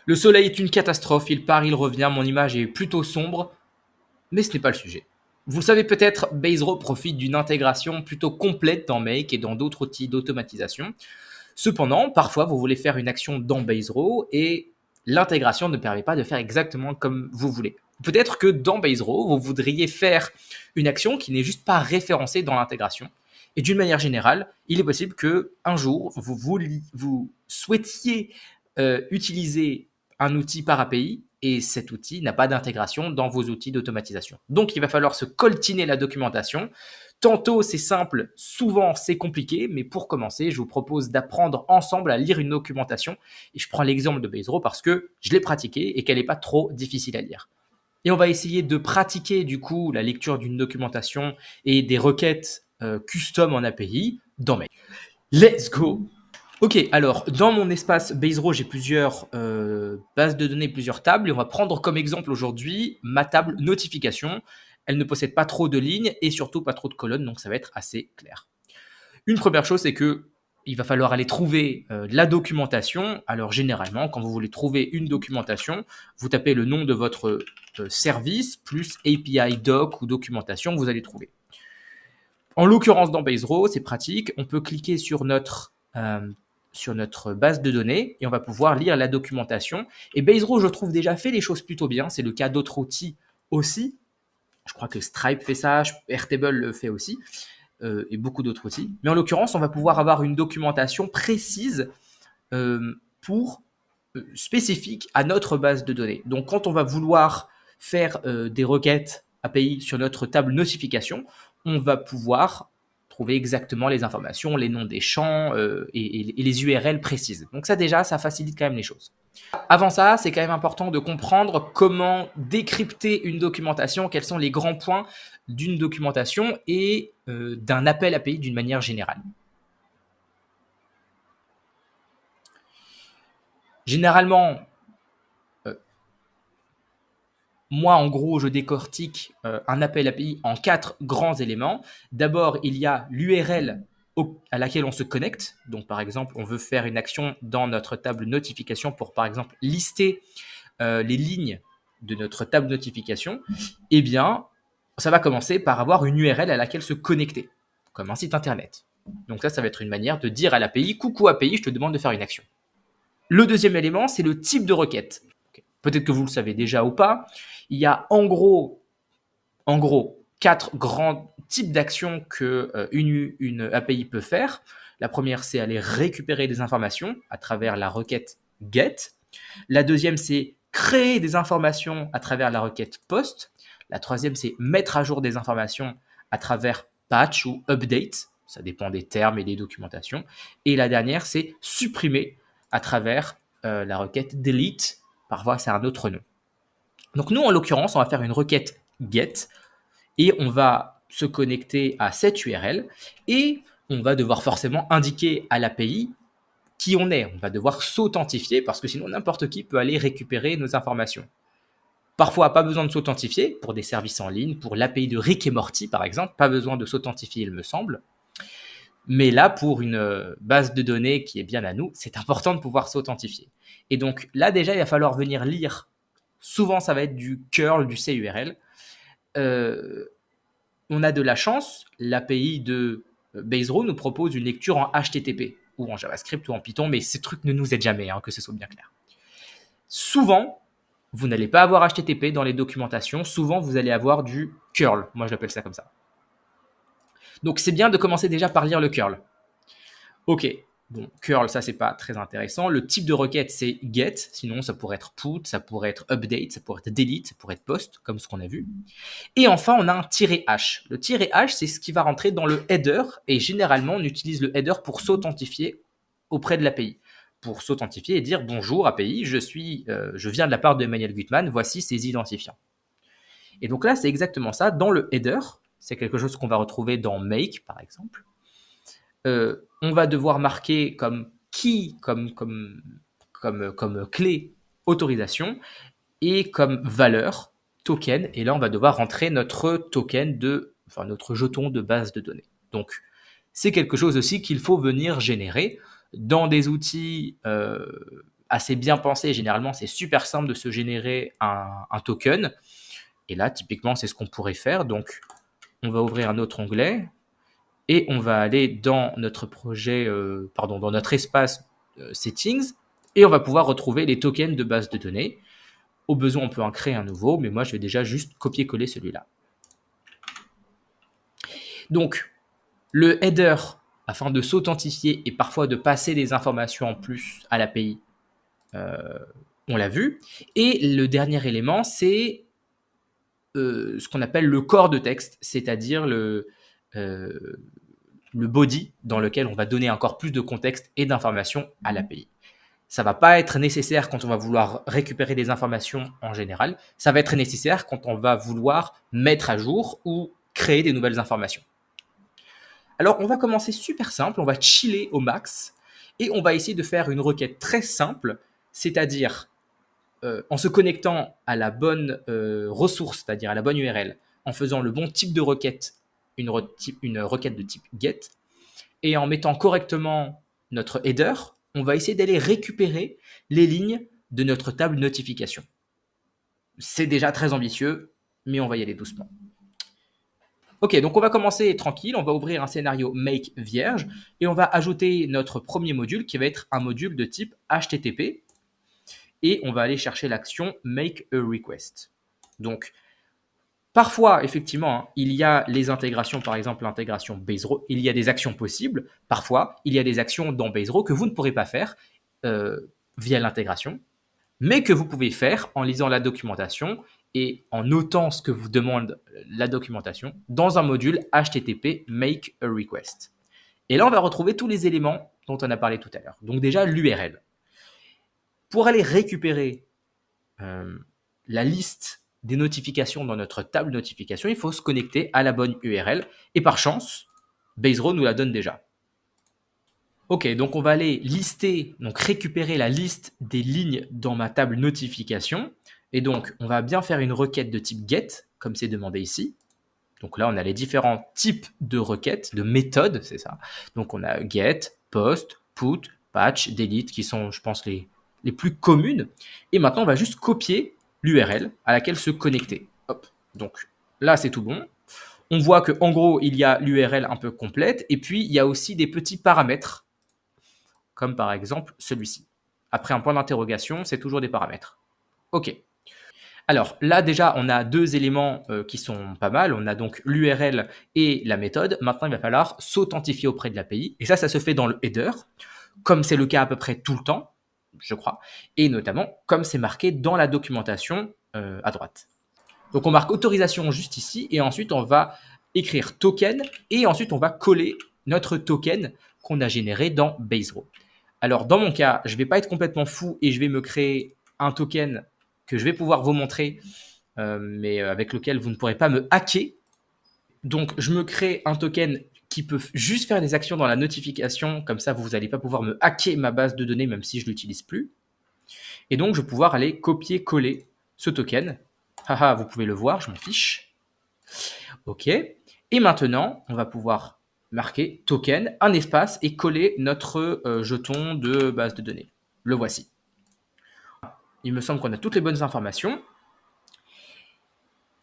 Le soleil est une catastrophe, il part, il revient, mon image est plutôt sombre, mais ce n'est pas le sujet. Vous le savez peut-être, Baserow profite d'une intégration plutôt complète dans Make et dans d'autres outils d'automatisation. Cependant, parfois, vous voulez faire une action dans Baserow et l'intégration ne permet pas de faire exactement comme vous voulez. Peut-être que dans Baserow, vous voudriez faire une action qui n'est juste pas référencée dans l'intégration. Et d'une manière générale, il est possible que un jour, vous souhaitiez utiliser un outil par API et cet outil n'a pas d'intégration dans vos outils d'automatisation. Donc, il va falloir se coltiner la documentation. Tantôt, c'est simple, souvent, c'est compliqué, mais pour commencer, je vous propose d'apprendre ensemble à lire une documentation. Et je prends l'exemple de Baserow parce que je l'ai pratiqué et qu'elle n'est pas trop difficile à lire. Et on va essayer de pratiquer du coup la lecture d'une documentation et des requêtes custom en API dans Make. Let's go! Ok, alors dans mon espace Baserow, j'ai plusieurs bases de données, plusieurs tables. Et on va prendre comme exemple aujourd'hui ma table notification. Elle ne possède pas trop de lignes et surtout pas trop de colonnes, donc ça va être assez clair. Une première chose, c'est que il va falloir aller trouver la documentation. Alors généralement, quand vous voulez trouver une documentation, vous tapez le nom de votre service plus API doc ou documentation, vous allez trouver. En l'occurrence, dans Baserow, c'est pratique. On peut cliquer sur notre base de données et on va pouvoir lire la documentation. Et Baserow, je trouve, déjà fait les choses plutôt bien. C'est le cas d'autres outils aussi. Je crois que Stripe fait ça, Airtable le fait aussi, et beaucoup d'autres outils. Mais en l'occurrence, on va pouvoir avoir une documentation précise spécifique à notre base de données. Donc, quand on va vouloir faire des requêtes API sur notre table notification, on va pouvoir trouver exactement les informations, les noms des champs et les URL précises. Donc ça déjà, ça facilite quand même les choses. Avant ça, c'est quand même important de comprendre comment décrypter une documentation, quels sont les grands points d'une documentation et d'un appel API d'une manière générale. Généralement, moi, en gros, je décortique un appel API en 4 grands éléments. D'abord, il y a l'URL à laquelle on se connecte. Donc, par exemple, on veut faire une action dans notre table notification pour, par exemple, lister les lignes de notre table notification. Eh bien, ça va commencer par avoir une URL à laquelle se connecter, comme un site internet. Donc ça va être une manière de dire à l'API « Coucou API, je te demande de faire une action ». Le deuxième élément, c'est le type de requête. Peut-être que vous le savez déjà ou pas. Il y a en gros 4 grands types d'actions qu'une API peut faire. La première, c'est aller récupérer des informations à travers la requête GET. La deuxième, c'est créer des informations à travers la requête POST. La troisième, c'est mettre à jour des informations à travers patch ou update. Ça dépend des termes et des documentations. Et la dernière, c'est supprimer à travers la requête delete. Parfois, c'est un autre nom. Donc nous, en l'occurrence, on va faire une requête get et on va se connecter à cette URL et on va devoir forcément indiquer à l'API qui on est. On va devoir s'authentifier parce que sinon, n'importe qui peut aller récupérer nos informations. Parfois, pas besoin de s'authentifier pour des services en ligne, pour l'API de Rick et Morty, par exemple, pas besoin de s'authentifier, il me semble. Mais là, pour une base de données qui est bien à nous, c'est important de pouvoir s'authentifier. Et donc là, déjà, il va falloir venir lire. Souvent, ça va être du curl, du CURL. On a de la chance, l'API de Baserow nous propose une lecture en HTTP ou en JavaScript ou en Python, mais ces trucs ne nous aident jamais, que ce soit bien clair. Souvent, vous n'allez pas avoir HTTP dans les documentations. Souvent, vous allez avoir du curl. Moi, je l'appelle ça comme ça. Donc, c'est bien de commencer déjà par lire le curl. Ok, bon, curl, ça, c'est pas très intéressant. Le type de requête, c'est get. Sinon, ça pourrait être put, ça pourrait être update, ça pourrait être delete, ça pourrait être post, comme ce qu'on a vu. Et enfin, on a un "-h". Le "-h", c'est ce qui va rentrer dans le header. Et généralement, on utilise le header pour s'authentifier auprès de l'API. Pour s'authentifier et dire « Bonjour API, je viens de la part de Emmanuel Gutmann, voici ses identifiants ». Et donc là, c'est exactement ça. Dans le header, c'est quelque chose qu'on va retrouver dans Make, par exemple. On va devoir marquer comme key, comme clé autorisation et comme valeur token. Et là, on va devoir rentrer notre token notre jeton de base de données. Donc, c'est quelque chose aussi qu'il faut venir générer dans des outils assez bien pensé. Généralement, c'est super simple de se générer un token. Et là, typiquement, c'est ce qu'on pourrait faire. Donc, on va ouvrir un autre onglet et on va aller dans notre projet, dans notre espace Settings, et on va pouvoir retrouver les tokens de base de données. Au besoin, on peut en créer un nouveau, mais moi, je vais déjà juste copier-coller celui-là. Donc, le header, afin de s'authentifier et parfois de passer des informations en plus à l'API, on l'a vu. Et le dernier élément, c'est ce qu'on appelle le corps de texte, c'est-à-dire le body dans lequel on va donner encore plus de contexte et d'informations à l'API. Ça ne va pas être nécessaire quand on va vouloir récupérer des informations en général. Ça va être nécessaire quand on va vouloir mettre à jour ou créer des nouvelles informations. Alors, on va commencer super simple, on va chiller au max et on va essayer de faire une requête très simple, c'est-à-dire en se connectant à la bonne ressource, c'est-à-dire à la bonne URL, en faisant le bon type de requête, une requête de type GET, et en mettant correctement notre header, on va essayer d'aller récupérer les lignes de notre table notification. C'est déjà très ambitieux, mais on va y aller doucement. Ok, donc on va commencer tranquille, on va ouvrir un scénario make vierge et on va ajouter notre premier module qui va être un module de type HTTP et on va aller chercher l'action make a request. Donc, parfois, effectivement, il y a les intégrations, par exemple l'intégration Base.ro, il y a des actions possibles. Parfois, il y a des actions dans Base.ro que vous ne pourrez pas faire via l'intégration, mais que vous pouvez faire en lisant la documentation et en notant ce que vous demande la documentation dans un module HTTP make a request. Et là, on va retrouver tous les éléments dont on a parlé tout à l'heure. Donc déjà, l'URL. Pour aller récupérer la liste des notifications dans notre table notification, il faut se connecter à la bonne URL. Et par chance, Base.ro nous la donne déjà. Ok, donc on va aller lister, donc récupérer la liste des lignes dans ma table notification. Et donc, on va bien faire une requête de type get, comme c'est demandé ici. Donc là, on a les différents types de requêtes, de méthodes, c'est ça. Donc on a get, post, put, patch, delete, qui sont, je pense, les plus communes. Et maintenant, on va juste copier l'URL à laquelle se connecter. Hop. Donc là, c'est tout bon. On voit qu'en gros, il y a l'URL un peu complète. Et puis, il y a aussi des petits paramètres, comme par exemple celui-ci. Après un point d'interrogation, c'est toujours des paramètres. OK. Alors là, déjà, on a deux éléments qui sont pas mal. On a donc l'URL et la méthode. Maintenant, il va falloir s'authentifier auprès de l'API. Et ça se fait dans le header, comme c'est le cas à peu près tout le temps, je crois. Et notamment, comme c'est marqué dans la documentation à droite. Donc, on marque autorisation juste ici. Et ensuite, on va écrire token. Et ensuite, on va coller notre token qu'on a généré dans Base.ro. Alors, dans mon cas, je ne vais pas être complètement fou et je vais me créer un token que je vais pouvoir vous montrer, mais avec lequel vous ne pourrez pas me hacker. Donc, je me crée un token qui peut juste faire des actions dans la notification. Comme ça, vous n'allez pas pouvoir me hacker ma base de données, même si je ne l'utilise plus. Et donc, je vais pouvoir aller copier-coller ce token. Haha, vous pouvez le voir, je m'en fiche. OK. Et maintenant, on va pouvoir marquer token, un espace, et coller notre jeton de base de données. Le voici. Il me semble qu'on a toutes les bonnes informations.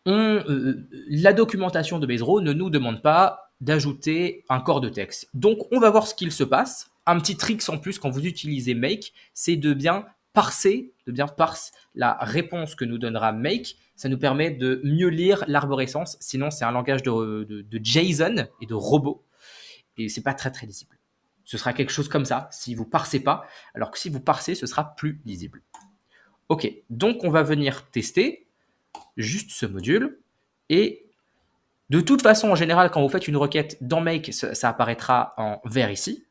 La documentation de Base.ro ne nous demande pas d'ajouter un corps de texte. Donc, on va voir ce qu'il se passe. Un petit trick en plus quand vous utilisez make, c'est de bien parser la réponse que nous donnera make. Ça nous permet de mieux lire l'arborescence. Sinon, c'est un langage de JSON et de robot. Et c'est pas très, très lisible. Ce sera quelque chose comme ça si vous parsez pas. Alors que si vous parsez, ce sera plus lisible. Ok, donc on va venir tester juste ce module. Et de toute façon, en général, quand vous faites une requête dans make, ça apparaîtra en vert ici.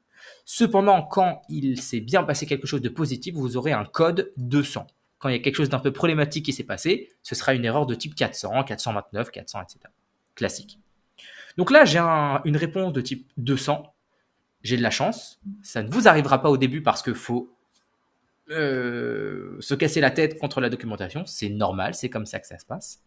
Cependant, quand il s'est bien passé quelque chose de positif, vous aurez un code 200. Quand il y a quelque chose d'un peu problématique qui s'est passé, ce sera une erreur de type 400, 429, 400, etc. Classique. Donc là, j'ai une réponse de type 200. J'ai de la chance. Ça ne vous arrivera pas au début parce qu'il faut se casser la tête contre la documentation. C'est normal, c'est comme ça que ça se passe.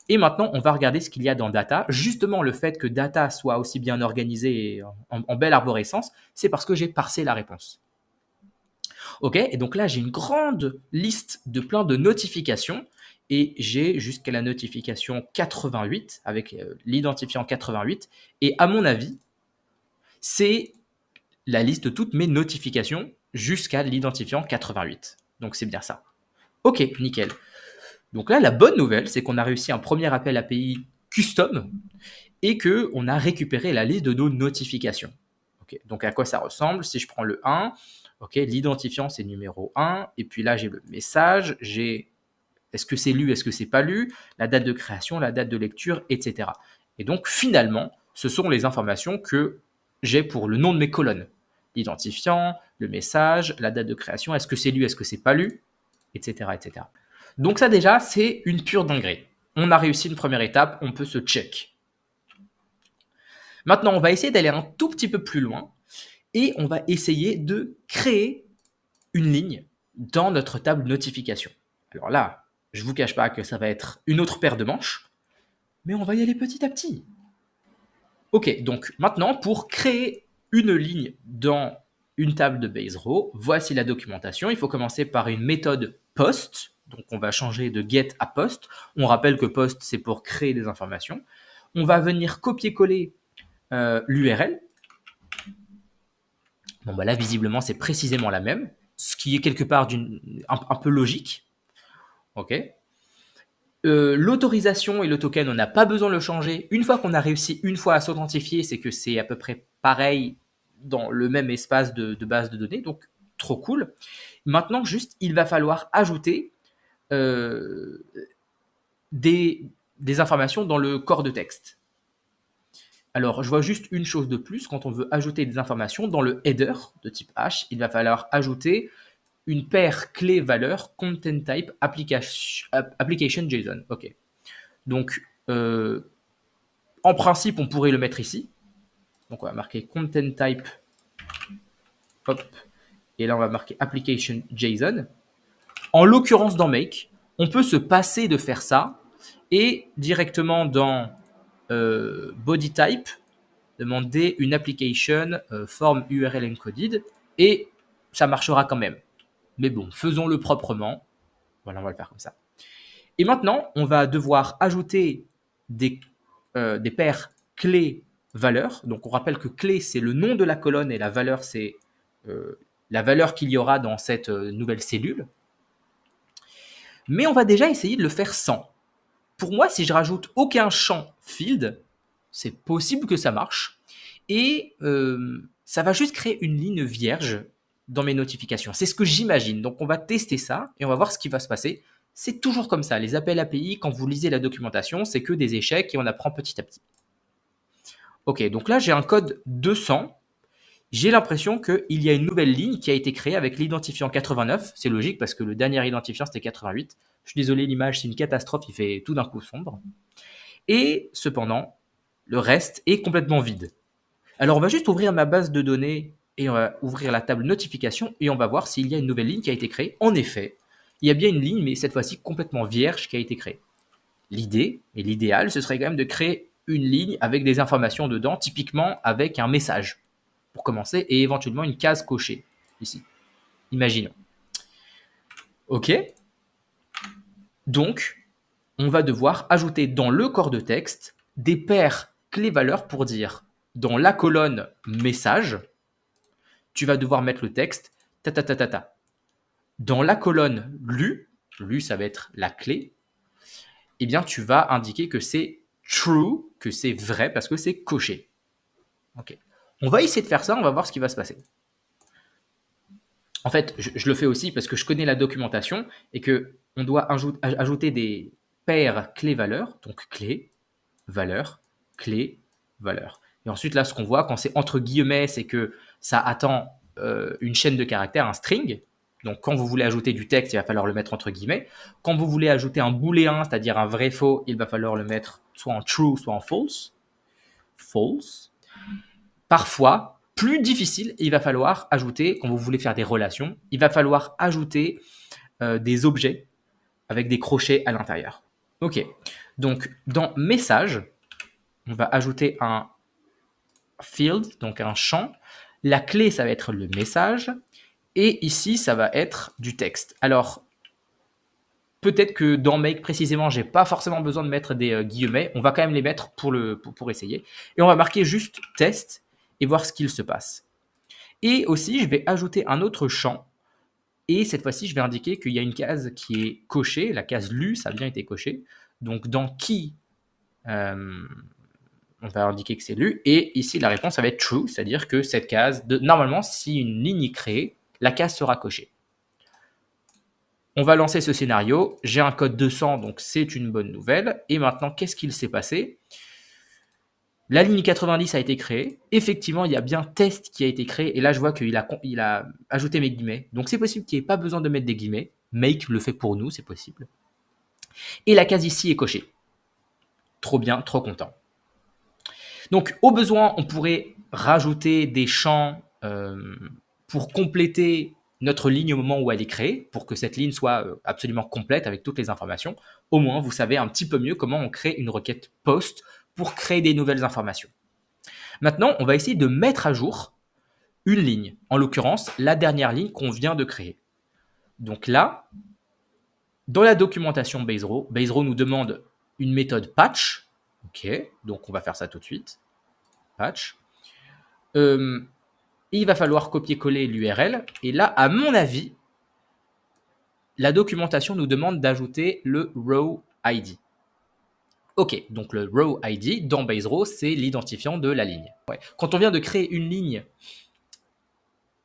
Et maintenant, on va regarder ce qu'il y a dans Data. Justement, le fait que Data soit aussi bien organisé et en belle arborescence, c'est parce que j'ai parsé la réponse. Ok, et donc là, j'ai une grande liste de plein de notifications et j'ai jusqu'à la notification 88 avec l'identifiant 88. Et à mon avis, c'est la liste de toutes mes notifications jusqu'à l'identifiant 88. Donc c'est bien ça. Ok, nickel. Donc là, la bonne nouvelle, c'est qu'on a réussi un premier appel API custom et qu'on a récupéré la liste de nos notifications. Okay, donc à quoi ça ressemble? Si je prends le 1, okay, l'identifiant c'est numéro 1, et puis là j'ai le message, j'ai est-ce que c'est lu, est-ce que c'est pas lu, la date de création, la date de lecture, etc. Et donc finalement, ce sont les informations que j'ai pour le nom de mes colonnes. L'identifiant, le message, la date de création, est-ce que c'est lu, est-ce que c'est pas lu, etc., etc. Donc ça déjà, c'est une pure dinguerie. On a réussi une première étape, on peut se check. Maintenant, on va essayer d'aller un tout petit peu plus loin et on va essayer de créer une ligne dans notre table notification. Alors là, je ne vous cache pas que ça va être une autre paire de manches, mais on va y aller petit à petit. Ok, donc maintenant, pour créer une ligne dans une table de base row, voici la documentation. Il faut commencer par une méthode post. Donc on va changer de get à post. On rappelle que post, c'est pour créer des informations. On va venir copier-coller l'URL. Bon, bah là, visiblement, c'est précisément la même, ce qui est quelque part un peu logique. Ok. L'autorisation et le token, on n'a pas besoin de le changer. Une fois qu'on a réussi une fois à s'authentifier, c'est que c'est à peu près pareil dans le même espace de base de données. Donc, trop cool. Maintenant, juste, il va falloir ajouter des informations dans le corps de texte. Alors, je vois juste une chose de plus. Quand on veut ajouter des informations dans le header de type H, il va falloir ajouter une paire clé-valeur content type application JSON. Ok. Donc, en principe, on pourrait le mettre ici. Donc, on va marquer content type. Hop. Et là, on va marquer application JSON. En l'occurrence, dans Make, on peut se passer de faire ça et directement dans body type, demander une application form URL encoded et ça marchera quand même. Mais bon, faisons-le proprement. Voilà, on va le faire comme ça. Et maintenant, on va devoir ajouter des paires clés-valeurs. Donc, on rappelle que clé, c'est le nom de la colonne et la valeur, c'est la valeur qu'il y aura dans cette nouvelle cellule. Mais on va déjà essayer de le faire sans. Pour moi, si je rajoute aucun champ field, c'est possible que ça marche. Et ça va juste créer une ligne vierge dans mes notifications. C'est ce que j'imagine. Donc, on va tester ça et on va voir ce qui va se passer. C'est toujours comme ça. Les appels API, quand vous lisez la documentation, c'est que des échecs et on apprend petit à petit. Ok, donc là, j'ai un code 200. J'ai l'impression qu'il y a une nouvelle ligne qui a été créée avec l'identifiant 89. C'est logique parce que le dernier identifiant, c'était 88. Je suis désolé, l'image, c'est une catastrophe. Il fait tout d'un coup sombre. Et cependant, le reste est complètement vide. Alors, on va juste ouvrir ma base de données et on va ouvrir la table notification et on va voir s'il y a une nouvelle ligne qui a été créée. En effet, il y a bien une ligne, mais cette fois-ci complètement vierge qui a été créée. L'idée et l'idéal, ce serait quand même de créer une ligne avec des informations dedans, typiquement avec un message pour commencer et éventuellement une case cochée ici. Imaginons. Ok. Donc, on va devoir ajouter dans le corps de texte des paires clés-valeurs pour dire dans la colonne message, tu vas devoir mettre le texte ta ta ta ta ta. Dans la colonne lu ça va être la clé, eh bien tu vas indiquer que c'est true, que c'est vrai parce que c'est coché. Ok. On va essayer de faire ça, on va voir ce qui va se passer. En fait, je le fais aussi parce que je connais la documentation et que on doit ajouter des paires clé-valeur, donc clé, valeur, clé, valeur. Et ensuite, là, ce qu'on voit, quand c'est entre guillemets, c'est que ça attend une chaîne de caractères, un string. Donc, quand vous voulez ajouter du texte, il va falloir le mettre entre guillemets. Quand vous voulez ajouter un booléen, c'est-à-dire un vrai-faux, il va falloir le mettre soit en true, soit en false. False. Parfois, plus difficile, il va falloir ajouter, quand vous voulez faire des relations, il va falloir ajouter des objets avec des crochets à l'intérieur. Ok, donc dans message, on va ajouter un field, donc un champ. La clé, ça va être le message. Et ici, ça va être du texte. Alors, peut-être que dans Make précisément, j'ai pas forcément besoin de mettre des guillemets. On va quand même les mettre pour essayer. Et on va marquer juste test et voir ce qu'il se passe. Et aussi, je vais ajouter un autre champ. Et cette fois-ci, je vais indiquer qu'il y a une case qui est cochée. La case lu, ça a bien été coché. Donc, dans qui, on va indiquer que c'est lu. Et ici, la réponse, ça va être true, c'est-à-dire que cette case, normalement, si une ligne est créée, la case sera cochée. On va lancer ce scénario. J'ai un code 200, donc c'est une bonne nouvelle. Et maintenant, qu'est-ce qu'il s'est passé? La ligne 90 a été créée. Effectivement, il y a bien test qui a été créé. Et là, je vois qu'il a ajouté mes guillemets. Donc, c'est possible qu'il n'y ait pas besoin de mettre des guillemets. Make le fait pour nous, c'est possible. Et la case ici est cochée. Trop bien, trop content. Donc, au besoin, on pourrait rajouter des champs pour compléter notre ligne au moment où elle est créée, pour que cette ligne soit absolument complète avec toutes les informations. Au moins, vous savez un petit peu mieux comment on crée une requête post pour créer des nouvelles informations. Maintenant, on va essayer de mettre à jour une ligne, en l'occurrence la dernière ligne qu'on vient de créer. Donc là, dans la documentation Base.ro, Base.ro nous demande une méthode patch. Ok, donc on va faire ça tout de suite. Patch. Il va falloir copier-coller l'URL. Et là, à mon avis, la documentation nous demande d'ajouter le row ID. Ok, donc le row ID dans Base.ro, c'est l'identifiant de la ligne. Ouais. Quand on vient de créer une ligne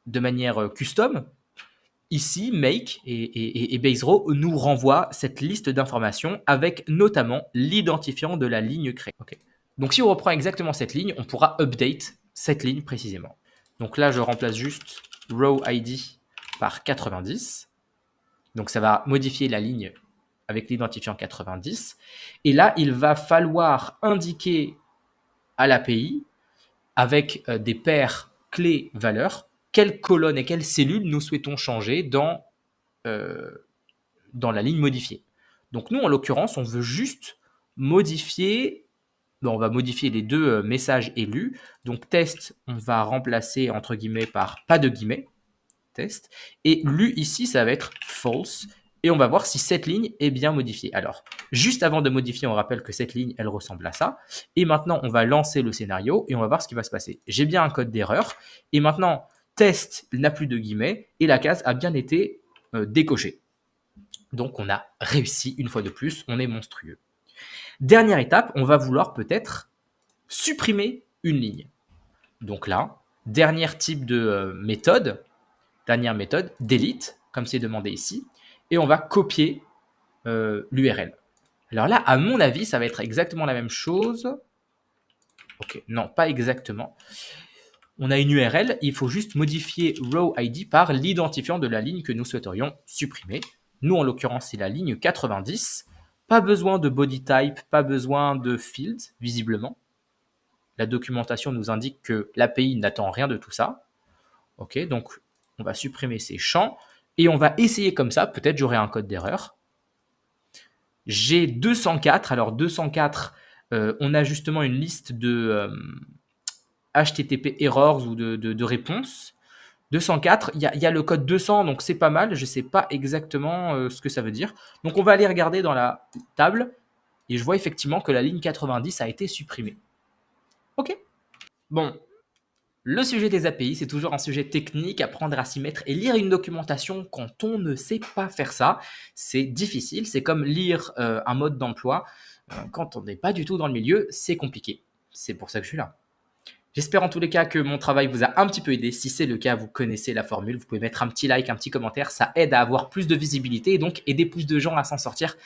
de manière custom, ici, Make et Base.ro nous renvoient cette liste d'informations avec notamment l'identifiant de la ligne créée. Okay. Donc si on reprend exactement cette ligne, on pourra update cette ligne précisément. Donc là, je remplace juste row ID par 90. Donc ça va modifier la ligne avec l'identifiant 90. Et là, il va falloir indiquer à l'API avec des paires clés-valeurs quelle colonne et quelle cellule nous souhaitons changer dans la ligne modifiée. Donc nous, en l'occurrence, on veut juste modifier, on va modifier les deux messages élus. Donc test, on va remplacer entre guillemets par pas de guillemets, test. Et lu ici, ça va être false. Et on va voir si cette ligne est bien modifiée. Alors, juste avant de modifier, on rappelle que cette ligne, elle ressemble à ça. Et maintenant, on va lancer le scénario et on va voir ce qui va se passer. J'ai bien un code d'erreur. Et maintenant, test n'a plus de guillemets et la case a bien été décochée. Donc, on a réussi une fois de plus. On est monstrueux. Dernière étape, on va vouloir peut-être supprimer une ligne. Donc là, dernier type de méthode, delete, comme c'est demandé ici. Et on va copier l'URL. Alors là, à mon avis, ça va être exactement la même chose. Ok, non, pas exactement. On a une URL, il faut juste modifier row ID par l'identifiant de la ligne que nous souhaiterions supprimer. Nous, en l'occurrence, c'est la ligne 90. Pas besoin de body type, pas besoin de field, visiblement. La documentation nous indique que l'API n'attend rien de tout ça. Ok, donc on va supprimer ces champs. Et on va essayer comme ça, peut-être j'aurai un code d'erreur. J'ai 204, alors 204, on a justement une liste de HTTP errors ou de réponses. 204, il y a le code 200, donc c'est pas mal, je ne sais pas exactement ce que ça veut dire. Donc on va aller regarder dans la table, et je vois effectivement que la ligne 90 a été supprimée. Ok. Bon, le sujet des API, c'est toujours un sujet technique, apprendre à s'y mettre et lire une documentation quand on ne sait pas faire ça, c'est difficile. C'est comme lire un mode d'emploi. Quand on n'est pas du tout dans le milieu, c'est compliqué. C'est pour ça que je suis là. J'espère en tous les cas que mon travail vous a un petit peu aidé. Si c'est le cas, vous connaissez la formule. Vous pouvez mettre un petit like, un petit commentaire. Ça aide à avoir plus de visibilité et donc aider plus de gens à s'en sortir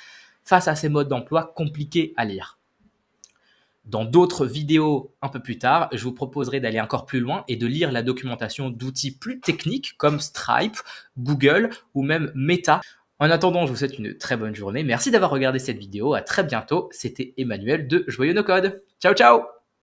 face à ces modes d'emploi compliqués à lire. Dans d'autres vidéos un peu plus tard, je vous proposerai d'aller encore plus loin et de lire la documentation d'outils plus techniques comme Stripe, Google ou même Meta. En attendant, je vous souhaite une très bonne journée. Merci d'avoir regardé cette vidéo. À très bientôt. C'était Emmanuel de Joyeux No Code. Ciao, ciao!